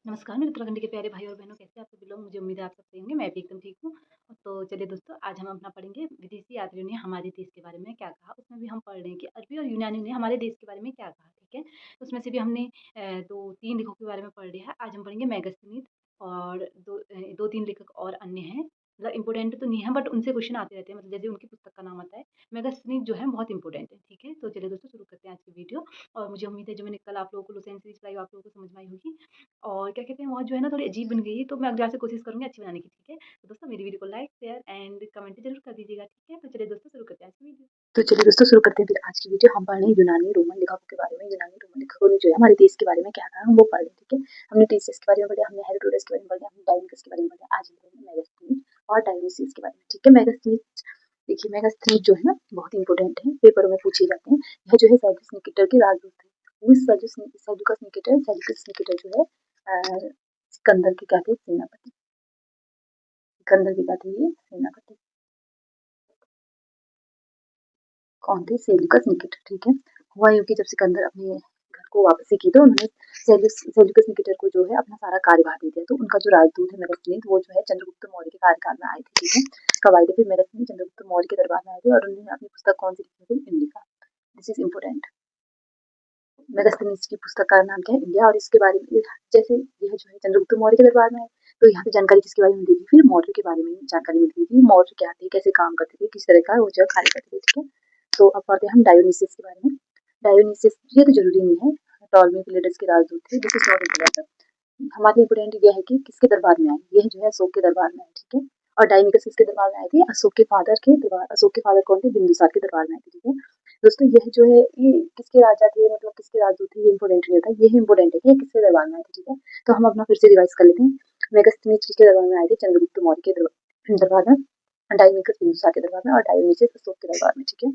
नमस्कार मेरे उत्तराखंड के प्यारे भाई और बहनों, कैसे आप सभी लोग? मुझे उम्मीद है आप सब सही होंगे। मैं भी एकदम ठीक हूँ। तो चलिए दोस्तों, आज हम अपना पढ़ेंगे विदेशी यात्रियों ने हमारे देश के बारे में क्या कहा। उसमें भी हम पढ़ रहे हैं कि अरबी और यूनानियों ने हमारे देश के बारे में क्या कहा, ठीक है? उसमें से भी हमने 2-3 लेखकों के बारे में पढ़ लिया है। आज हम पढ़ेंगे मेगास्थनीद और 2-3 लेखक और अन्य हैं। मतलब इम्पोर्टेंट तो नहीं है, बट उनसे क्वेश्चन आते रहते हैं, मतलब जैसे उनकी पुस्तक का नाम आता है। मेगास्थनीद जो है बहुत इंपॉर्टेंट है, ठीक है? तो चलिए दोस्तों, शुरू करते हैं आज की वीडियो। और मुझे उम्मीद है जो मैंने कल आप लोगों को लुसेंट सीरीज पढ़ाई, वो आप लोगों को समझ में आई होगी। और क्या कहते हैं, वो जो है ना थोड़ी अजीब बन गई है, तो मैं अगली बार से कोशिश करूँगी अच्छी बनाने की, ठीक है? तो दोस्तों मेरी वीडियो को लाइक, शेयर एंड कमेंट ज़रूर कर दीजिएगा, ठीक है? तो चलिए दोस्तों, शुरू करते हैं आज की वीडियो। तो चलिए दोस्तों शुरू करते हैं फिर आज की वीडियो। हम पढ़ रहे हैं यूनानी रोमन लेखकों के बारे में। यूनानी रोमन लेखकों ने जो है हमारे देश के बारे में क्या कहा, हम वो पढ़ रहे हैं, ठीक है? हमने टीसीएस के बारे में पढ़ा, हमने हेरोडोटस के बारे में पढ़ा, हमने डायोनिकस के बारे में पढ़ा। आज हम पढ़ेंगे मेगास्थनीज और डायोनिसिस के बारे में, ठीक है? मेगास्थनीज, देखिए मेगास्थनीज जो है ना बहुत इंपॉर्टेंट है, पेपरों में पूछे जाते हैं। यह जो है सेल्यूकस निकेटर के राजदूत थे। सेल्यूकस निकेटर जो है सिकंदर के क्या थे? सेनापति। सिकंदर के क्या थे? ये सेनापति कौन थे? सेल्यूकस निकेटर, ठीक है? हुआ यूं कि जब सिकंदर अपने घर को वापसी की तो उन्होंने सेल्यूकस निकेटर को जो है अपना सारा कार्यभार दे दिया। तो उनका जो राजदूत है मेगास्थनीद, वो जो है चंद्रगुप्त मौर्य के कार्यकाल में आए थे, ठीक है? कब आए थे फिर मेगास्थनीद? चंद्रगुप्त मौर्य के दरबार में आए थे और उन्होंने अपनी पुस्तक कौन सी लिखी थी? Indica. This is important. Megasthenes की पुस्तक का नाम क्या है? इंडिया। और इसके बारे में जैसे यह जो है चंद्रगुप्त मौर्य के दरबार में आए, तो यहाँ पे जानकारी किसके बारे में दी थी? फिर मौर्य के बारे में जानकारी मिलती थी। मौर्य क्या थे, कैसे काम करते थे, किस तरह का वो जो है कार्य करते थे, ठीक है? तो अब पढ़ते हैं हम डायोनिसिस के बारे में। डायोनिसिस ये तो जरूरी नहीं है, टॉलमी फिलेटस के राजदूत थे। This is not important. हमारे इम्पोर्टेंट यह है कि किसके दरबार में आए। यह जो है अशोक के दरबार में आए, ठीक है? और डायोनिकस किसके दरबार में आए थे? अशोक के फादर के दरबार। अशोक के फादर कौन थे? बिंदुसार के दरबार में आए थे, ठीक है? दोस्तों यह जो है ये किसके राजा थे, मतलब किसके राजदूत थे, ये इंपॉर्टेंट नहीं होता। ये इंपॉर्टेंट है कि ये किसके दरबार में आए थे, ठीक है? तो हम अपना फिर से रिवाइज कर लेते हैं। मेगास्थनीज किसके दरबार में आए थे? चंद्रगुप्त मौर्य के दरबार में। डायोनिकस बिंदुसार के दरबार में और डायोनिसिस अशोक के दरबार में, ठीक है?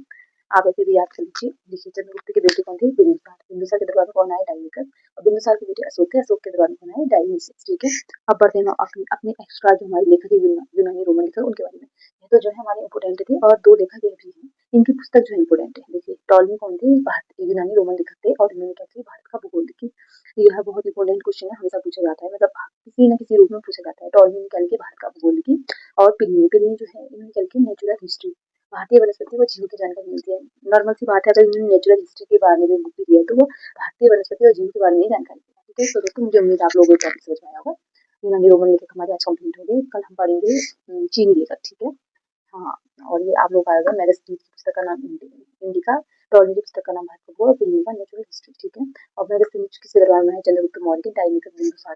आप ऐसे भी याद कर लीजिए। देखिए चंद्रगुप्त के बेटे कौन थे? बिंदुसार। बिंदुसार के दरबार में कौन आए? डायोनिकस। और बिंदुसार के बेटे अशोक थे। अशोक के दरबार में कौन आए? डायोनिसिस, ठीक है? अब बढ़ते हैं अपने अपने एक्स्ट्रा जो हमारे लेखक है यूनानी रोमन लेखक, उनके बारे में। ये तो जो है हमारे इंपोर्टेंट थे और दो लेखक ये भी हैं, इनकी पुस्तक जो है इंपोर्टेंट है। देखिए टॉलमी कौन थे? भारत यूनानी रोमन लेखक थे और इन्होंने क्या किया? भारत का भूगोल लिखी। यह बहुत इंपॉर्टेंट क्वेश्चन है, हमेशा पूछा जाता है, मतलब किसी न किसी रूप में पूछा जाता है। टॉलमी ने क्या लिखी? भारत का भूगोल लिखी। और पिलिनी जो है इन्होंने क्या लिखी? Natural history. भारतीय वनस्पति व जीवों की जानकारी मिलती है। नॉर्मल सी बात है, अगर इन्होंने नेचुरल हिस्ट्री के बारे में बुक दिया है तो वो भारतीय वनस्पति और जीव के बारे में ही जानकारी देगा, ठीक है? तो दोस्तों मुझे उम्मीद है आप लोगों को टॉपिक समझ में आया होगा। यूनानी रोमन लेखक हमारे आज कंप्लीट हो गए। कल हम पढ़ेंगे चीनी लेखक, ठीक है? हाँ, और ये आप लोग का आएगा मेगास्थनीज की पुस्तक का नाम इंडिका, टॉलमी की पुस्तक का नाम भारत का भूगोल और पिलिनी का नेचुरल हिस्ट्री, ठीक है? और मेगास्थनीज किसके दरबार में है? चंद्रगुप्त मौर्य के। डायोनिकस बिंदुसार